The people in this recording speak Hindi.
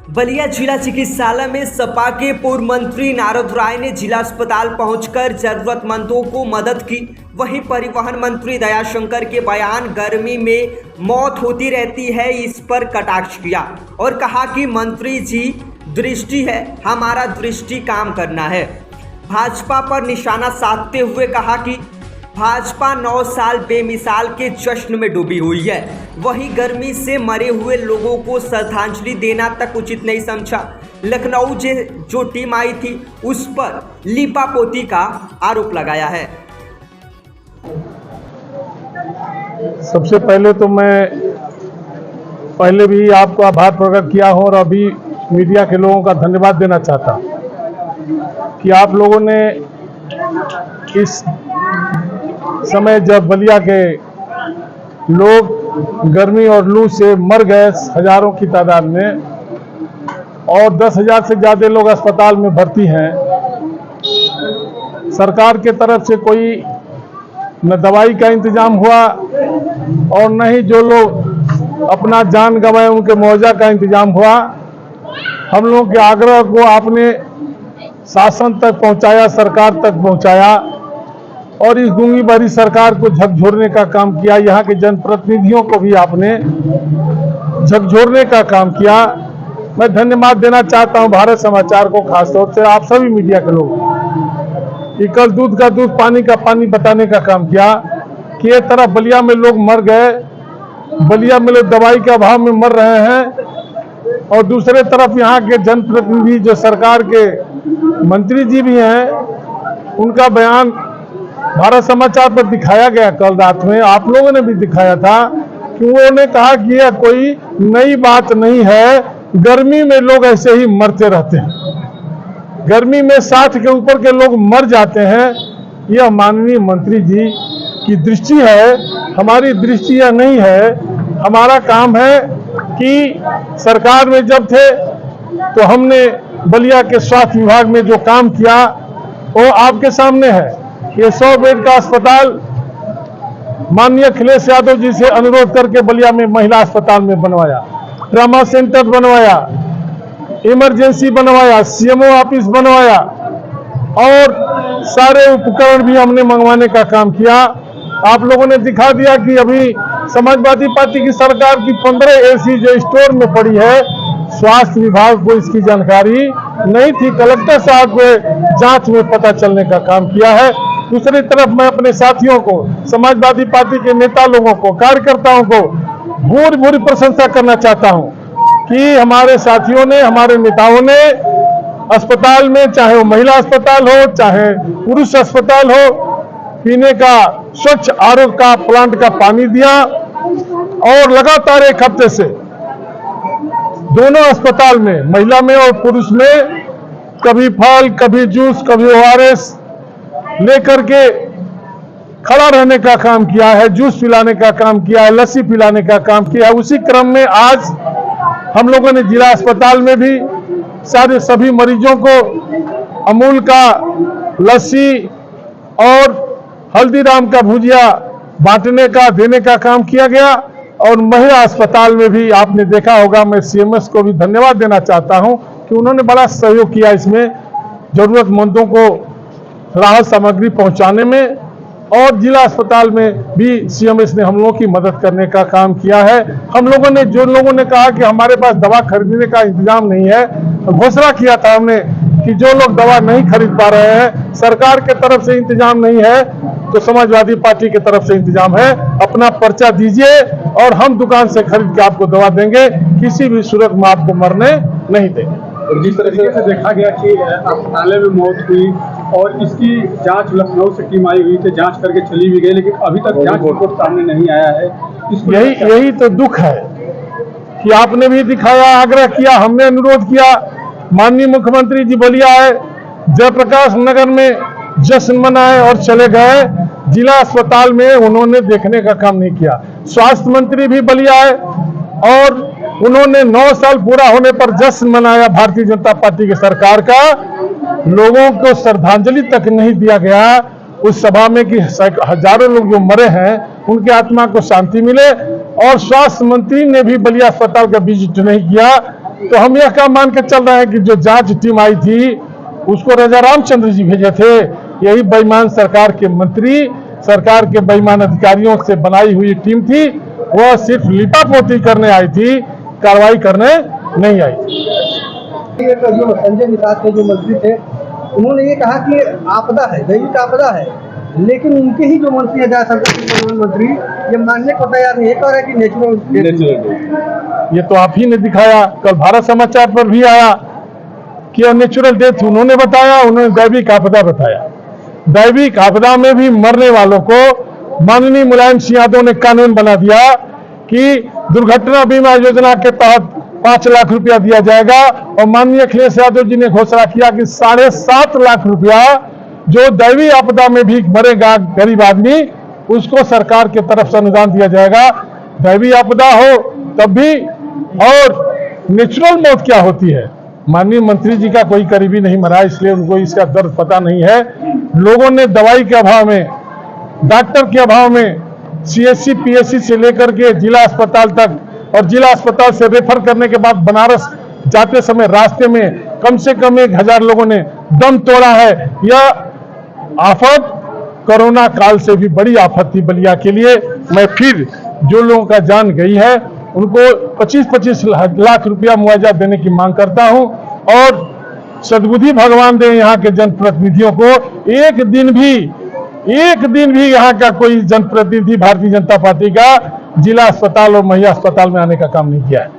बलिया जिला चिकित्सालय में सपा के पूर्व मंत्री नारद राय ने जिला अस्पताल पहुंचकर जरूरतमंदों को मदद की। वहीं परिवहन मंत्री दयाशंकर के बयान गर्मी में मौत होती रहती है इस पर कटाक्ष किया और कहा कि मंत्री जी दृष्टि है, हमारा दृष्टि काम करना है। भाजपा पर निशाना साधते हुए कहा कि भाजपा 9 साल बेमिसाल के जश्न में डूबी हुई है। वहीं गर्मी से मरे हुए लोगों को श्रद्धांजलि देना तक उचित नहीं समझा। लखनऊ जो टीम आई थी उस पर लीपापोती का आरोप लगाया है। सबसे पहले तो मैं पहले भी आपको आभार प्रकट किया हूं और अभी मीडिया के लोगों का धन्यवाद देना चाहता कि आप लोगों ने इस समय जब बलिया के लोग गर्मी और लू से मर गए हजारों की तादाद में और 10,000 से ज़्यादा लोग अस्पताल में भर्ती हैं, सरकार के तरफ से कोई न दवाई का इंतजाम हुआ और न ही जो लोग अपना जान गंवाए उनके मुआवजा का इंतजाम हुआ। हम लोगों के आग्रह को आपने शासन तक पहुंचाया, सरकार तक पहुंचाया और इस गूंगी भरी सरकार को झकझोरने का काम किया। यहाँ के जनप्रतिनिधियों को भी आपने झकझोरने का काम किया। मैं धन्यवाद देना चाहता हूँ भारत समाचार को, खासतौर से आप सभी मीडिया के लोग कि कल दूध का दूध पानी का पानी बताने का काम किया कि एक तरफ बलिया में लोग मर गए, बलिया में लोग दवाई के अभाव में मर रहे हैं और दूसरे तरफ यहाँ के जनप्रतिनिधि जो सरकार के मंत्री जी भी हैं, उनका बयान भारत समाचार पर दिखाया गया कल रात में, आप लोगों ने भी दिखाया था कि उन्होंने कहा कि यह कोई नई बात नहीं है, गर्मी में लोग ऐसे ही मरते रहते हैं, गर्मी में 60 के ऊपर के लोग मर जाते हैं। यह माननीय मंत्री जी की दृष्टि है, हमारी दृष्टि यह नहीं है। हमारा काम है कि सरकार में जब थे तो हमने बलिया के स्वास्थ्य विभाग में जो काम किया वो आपके सामने है। ये 100 बेड का अस्पताल माननीय अखिलेश यादव जी से अनुरोध करके बलिया में महिला अस्पताल में बनवाया, ट्रामा सेंटर बनवाया, इमरजेंसी बनवाया, सीएमओ ऑफिस बनवाया और सारे उपकरण भी हमने मंगवाने का काम किया। आप लोगों ने दिखा दिया कि अभी समाजवादी पार्टी की सरकार की 15 एसी जो स्टोर में पड़ी है, स्वास्थ्य विभाग को इसकी जानकारी नहीं थी। कलेक्टर साहब को जांच में पता चलने का काम किया है। दूसरी तरफ मैं अपने साथियों को, समाजवादी पार्टी के नेता लोगों को, कार्यकर्ताओं को भूरी भूरी प्रशंसा करना चाहता हूं कि हमारे साथियों ने, हमारे नेताओं ने अस्पताल में, चाहे वो महिला अस्पताल हो चाहे पुरुष अस्पताल हो, पीने का स्वच्छ आरोग्य का प्लांट का पानी दिया और लगातार 1 हफ्ते से दोनों अस्पताल में, महिला में और पुरुष में, कभी फल, कभी जूस, कभी ORS लेकर के खड़ा रहने का काम किया है, जूस पिलाने का काम किया है, लस्सी पिलाने का काम किया है। उसी क्रम में आज हम लोगों ने जिला अस्पताल में भी सभी मरीजों को अमूल का लस्सी और हल्दीराम का भुजिया बांटने का, देने का काम किया गया। और महिला अस्पताल में भी आपने देखा होगा, मैं CMS को भी धन्यवाद देना चाहता हूं कि उन्होंने बड़ा सहयोग किया इसमें, जरूरतमंदों को राहत सामग्री पहुंचाने में। और जिला अस्पताल में भी CMS ने हम लोगों की मदद करने का काम किया है। हम लोगों ने, जो लोगों ने कहा कि हमारे पास दवा खरीदने का इंतजाम नहीं है, घोषणा किया था हमने कि जो लोग दवा नहीं खरीद पा रहे हैं, सरकार के तरफ से इंतजाम नहीं है तो समाजवादी पार्टी की तरफ से इंतजाम है, अपना पर्चा दीजिए और हम दुकान से खरीद के आपको दवा देंगे, किसी भी सूरत में आपको मरने नहीं देंगे। और जिस तरीके से देखा गया कि अस्पताल में मौत हुई और इसकी जांच लखनऊ से टीम आई हुई थी, जांच करके चली भी गई, लेकिन अभी तक जांच रिपोर्ट सामने नहीं आया है। यही तो दुख है कि आपने भी दिखाया, आग्रह किया, हमने अनुरोध किया, माननीय मुख्यमंत्री जी बलिया आए, जयप्रकाश नगर में जश्न मनाए और चले गए, जिला अस्पताल में उन्होंने देखने का काम नहीं किया। स्वास्थ्य मंत्री भी बलिया आए और उन्होंने 9 साल पूरा होने पर जश्न मनाया भारतीय जनता पार्टी की सरकार का। लोगों को श्रद्धांजलि तक नहीं दिया गया उस सभा में कि हजारों लोग जो मरे हैं उनकी आत्मा को शांति मिले। और स्वास्थ्य मंत्री ने भी बलिया अस्पताल का विजिट नहीं किया तो हम यह काम मान के चल रहे हैं कि जो जांच टीम आई थी उसको राजा रामचंद्र जी भेजे थे। यही बेईमान सरकार के मंत्री, सरकार के बेईमान अधिकारियों से बनाई हुई टीम थी। वह सिर्फ लिपापोती करने आई थी, कार्रवाई करने नहीं आई थी। जो संजय निषाद के जो मंत्री थे, उन्होंने ये कहा कि आपदा है, दैविक आपदा है, लेकिन उनके ही जो मंत्री है जयशंकर के प्रधानमंत्री, ये मानने को तैयार नहीं है, कह रहे कि नेचुरल। ये तो आप ही ने दिखाया, कल भारत समाचार पर भी आया कि नेचुरल डेथ उन्होंने बताया, उन्होंने दैविक आपदा बताया। दैविक आपदा में भी मरने वालों को माननीय मुलायम सिंह यादव ने कानून बना दिया कि दुर्घटना बीमा योजना के तहत 5 लाख रुपया दिया जाएगा, और माननीय अखिलेश यादव जी ने घोषणा किया कि 7.5 लाख रुपया जो दैवीय आपदा में भी मरेगा गरीब आदमी, उसको सरकार की तरफ से अनुदान दिया जाएगा। दैवीय आपदा हो तब भी, और नेचुरल मौत क्या होती है, माननीय मंत्री जी का कोई करीबी नहीं मरा, इसलिए उनको इसका दर्द पता नहीं है। लोगों ने दवाई के अभाव में, डॉक्टर के अभाव में CSC PSC से लेकर के जिला अस्पताल तक, और जिला अस्पताल से रेफर करने के बाद बनारस जाते समय रास्ते में कम से कम 1000 लोगों ने दम तोड़ा है। यह आफत कोरोना काल से भी बड़ी आफत थी बलिया के लिए। मैं फिर जो लोगों का जान गई है उनको 25-25 लाख रुपया मुआवजा देने की मांग करता हूं, और सद्बुद्धि भगवान दे यहाँ के जनप्रतिनिधियों को। एक दिन भी यहाँ का कोई जनप्रतिनिधि भारतीय जनता पार्टी का जिला अस्पताल और महिला अस्पताल में आने का काम नहीं किया है।